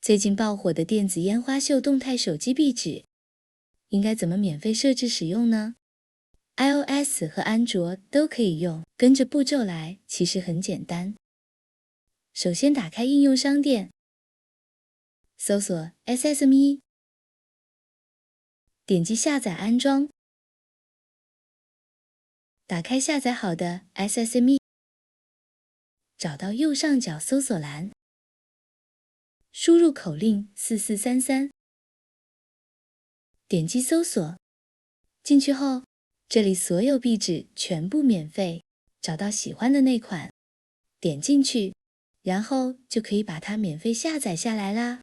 最近爆火的电子烟花秀动态手机壁纸，应该怎么免费设置使用呢？ iOS 和安卓都可以用，跟着步骤来，其实很简单。首先打开应用商店，搜索 SSME， 点击下载安装，打开下载好的 SSME， 找到右上角搜索栏，输入口令4433，点击搜索，进去后，这里所有壁纸全部免费，找到喜欢的那款，点进去，然后就可以把它免费下载下来啦。